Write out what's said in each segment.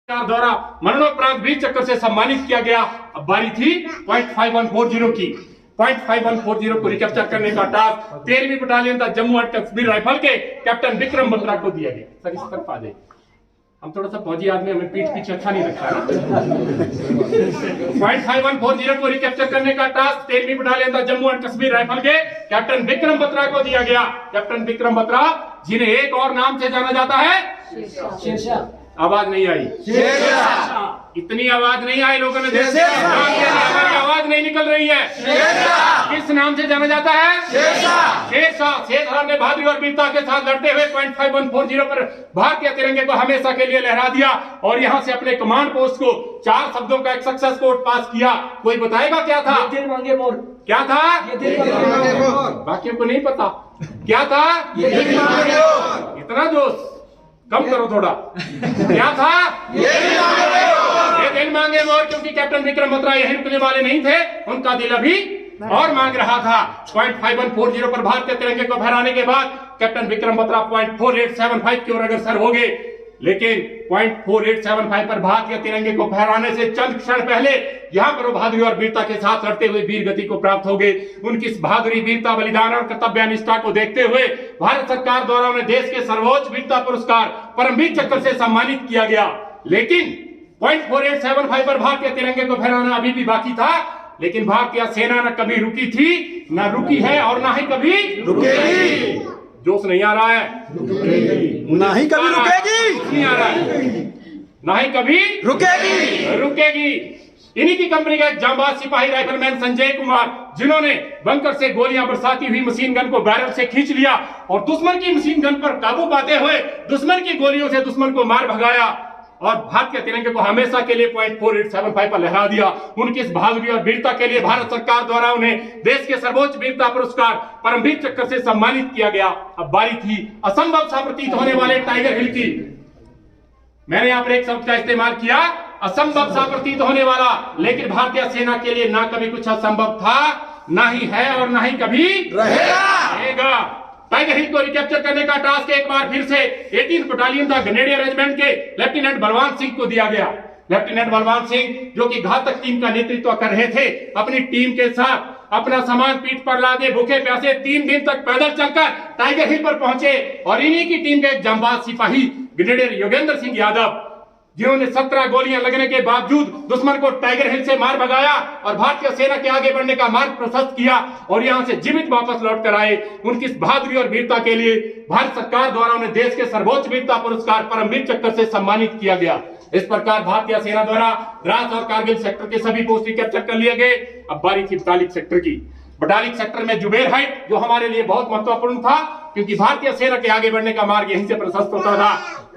द्वारा मरणोपरांत वीर चक्र से सम्मानित किया गया। अब बारी थी 0.5140 की। 0.5140 को रिकैप्चर करने का टास्क 13वीं बटालियन था जम्मू एंड कश्मीर राइफल के कैप्टन विक्रम बत्रा को दिया गया। सर इस तरफ आ जाए, हम थोड़ा सा फौजी आदमी, हमें पीठ पीछे अच्छा नहीं लगता ना। 0.5140 को रिकैप्चर करने का टास्क 13वीं बटालियन था जम्मू एंड कश्मीर राइफल के कैप्टन विक्रम बत्रा को दिया गया। कैप्टन विक्रम बत्रा, जिन्हें एक और नाम से जाना जाता है शेरशाह। आवाज नहीं आई, इतनी आवाज नहीं आई, लोगों ने आवाज नहीं निकल रही है। किस नाम से जाना जाता है? शेरशाह। शेरशाह ने बहादुरी और वीरता के साथ लड़ते हुए 0.5140 पर भारतीय तिरंगे को हमेशा के लिए लहरा दिया और यहां से अपने कमांड पोस्ट को 4 शब्दों का एक सक्सेस कोड पास किया। कोई बताएगा क्या था? दिल मांगे मोर। क्या था? बाकियों को नहीं पता क्या था। इतना जोश कम करो थोड़ा। क्या था? ये दिल मांगे मोर, क्योंकि कैप्टन विक्रम बत्रा यही रुकने वाले नहीं थे, उनका दिल अभी और मांग रहा था। 0.5140 पर भारतीय तिरंगे को फहराने के बाद कैप्टन विक्रम बत्रा 0.4875 की ओर अग्रसर हो गए, लेकिन 0.4875 पर भारतीय तिरंगे को फहराने से चंद क्षण पहले यहां पर वो बहादुरी और वीरता के साथ लड़ते हुए वीर गति को प्राप्त हो गए। उनकी इस बहादुरी, वीरता, बलिदान और कर्तव्यनिष्ठा को देखते हुए भारत सरकार द्वारा उन्हें देश के सर्वोच्च वीरता पुरस्कार परमवीर चक्र से सम्मानित किया गया। लेकिन 0.4875 पर भारतीय तिरंगे को फहराना अभी भी बाकी था, लेकिन भारतीय सेना न कभी रुकी थी, न रुकी है और ना ही कभी रुकेगी। जोश नहीं आ रहा है? ना ही कभी रुकेगी, नहीं आ रहा है, ना ही कभी रुकेगी। इन्हीं की कंपनी का एक जांबाज सिपाही राइफलमैन संजय कुमार, जिन्होंने बंकर से गोलियां बरसाती हुई मशीन गन को बैरल से खींच लिया और दुश्मन की मशीन गन पर काबू पाते हुए दुश्मन की गोलियों से दुश्मन को मार भगाया और भारतीय तिरंगे को हमेशा के लिए 0.4875 पर लहरा दिया। उनकी इस बहादुरी और वीरता के लिए भारत सरकार द्वारा उन्हें देश के सर्वोच्च वीरता पुरस्कार परमवीर चक्र से सम्मानित किया गया। अब बारी थी असंभव सा प्रतीत होने वाले टाइगर हिल की। मैंने यहाँ पर एक शब्द का इस्तेमाल किया, असंभव सा प्रतीत होने वाला, लेकिन भारतीय सेना के लिए ना कभी कुछ असंभव था, ना ही है और ना ही कभी रहेगा। टाइगर हिल को रिकैप्चर करने का टास्क एक बार फिर से 18 बटालियन था ग्रेनेडियर रेजिमेंट के लेफ्टिनेंट बलवान सिंह को दिया गया। लेफ्टिनेंट बलवान सिंह, जो कि घातक टीम का नेतृत्व कर रहे थे, अपनी टीम के साथ अपना सामान पीठ पर लादे भूखे प्यासे 3 दिन तक पैदल चलकर टाइगर हिल पर पहुंचे और इन्हीं की टीम के एक जांबाज सिपाही ब्रिगेडियर योगेंद्र सिंह यादव, जिन्होंने 17 गोलियां लगने के बावजूद दुश्मन को टाइगर हिल से मार भगाया और भारतीय सेना के आगे बढ़ने का मार्ग प्रशस्त किया और यहां से जीवित वापस लौट कर आए। उनकी इस बहादुरी और वीरता के लिए भारत सरकार द्वारा उन्हें देश के सर्वोच्च वीरता पुरस्कार परमवीर चक्र से सम्मानित किया गया। इस प्रकार भारतीय सेना द्वारा द्रास और कारगिल सेक्टर के सभी पोस्ट रिकैप्चर कर लिए गए। अब बारी थी बटालिक सेक्टर की। बटालिक सेक्टर में जुबेर हाइट, जो हमारे लिए बहुत महत्वपूर्ण था, क्योंकि भारतीय सेना के आगे बढ़ने का मार्ग यहीं से प्रशस्त होता था।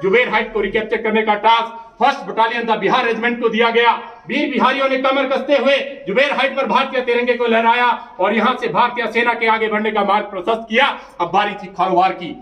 जुबेर हाइट को रिकैप्चर करने का टास्क 1st बटालियन था बिहार रेजिमेंट को दिया गया। वीर बिहारियों ने कमर कसते हुए जुबेर हाइट पर भारतीय तिरंगे को लहराया और यहां से भारतीय सेना के आगे बढ़ने का मार्ग प्रशस्त किया। अब बारी थी खालवार की।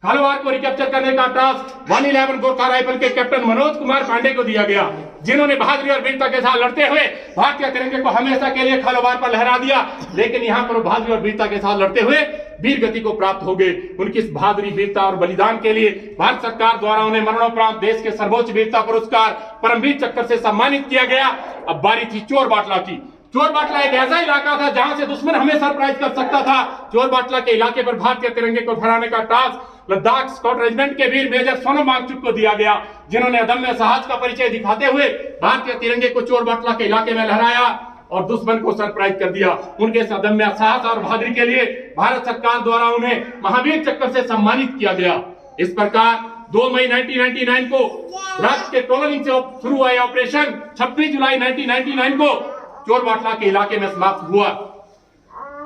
खालवार को रिकैप्चर करने का टास्क 111 गोरखा राइफल के कैप्टन मनोज कुमार पांडे को दिया गया, जिन्होंने बहादुरी और वीरता के साथ लड़ते हुए भारतीय तिरंगे को हमेशा के लिए खालवार पर लहरा दिया, लेकिन यहां पर बहादुरी और वीरता के साथ लड़ते हुए वीर गति को प्राप्त हो गए। उनकी इस बहादुरी, वीरता और बलिदान के लिए भारत सरकार द्वारा उन्हें मरणोपरांत देश के सर्वोच्च वीरता पुरस्कार परमवीर चक्र से सम्मानित किया गया। अब बारी थी चोर बाटला की। चोर बाटला एक ऐसा इलाका था जहां से दुश्मन हमें सरप्राइज कर सकता था। चोर बाटला के इलाके पर भारतीय तिरंगे को फहराने का टास्क लद्दाख स्काउट रेजिमेंट के वीर मेजर सोनम वांगचुक को दिया गया, जिन्होंने अदम्य साहस का परिचय दिखाते हुए भारतीय तिरंगे को चोर बाटला के इलाके में लहराया और दुश्मन को सरप्राइज कर दिया। उनके अदम्य साहस और बहादुरी के लिए भारत सरकार द्वारा उन्हें महावीर चक्र से सम्मानित किया गया। इस प्रकार 2 मई 1999 को राज्य के टोलनिंग से शुरू हुआ ऑपरेशन 26 जुलाई 1999 को चोर बाटला के इलाके में समाप्त हुआ।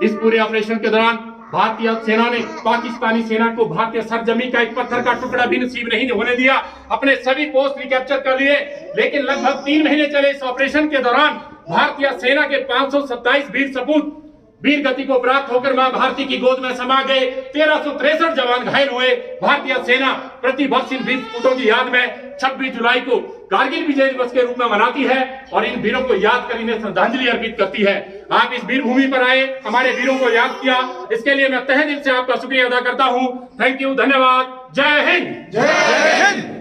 इस पूरे ऑपरेशन के दौरान भारतीय सेना ने पाकिस्तानी सेना को भारतीय सरजमी का एक पत्थर का टुकड़ा भी नसीब नहीं होने दिया। अपने सभी पोस्ट रिकैप्चर कर लिए, लेकिन लगभग 3 महीने चले इस ऑपरेशन के दौरान भारतीय सेना के 527 वीर सपूत वीर गति को प्राप्त होकर मां भारती की गोद में समा गए। 1363 जवान घायल हुए। भारतीय सेना प्रतिवर्ष इन वीर सपूतों की याद में 26 जुलाई को कारगिल विजय दिवस के रूप में मनाती है और इन वीरों को याद कर इन्हें श्रद्धांजलि अर्पित करती है। आप इस वीर भूमि पर आए, हमारे वीरों को याद किया, इसके लिए मैं तहे दिल से आपका शुक्रिया अदा करता हूं। थैंक यू, धन्यवाद। जय हिंद।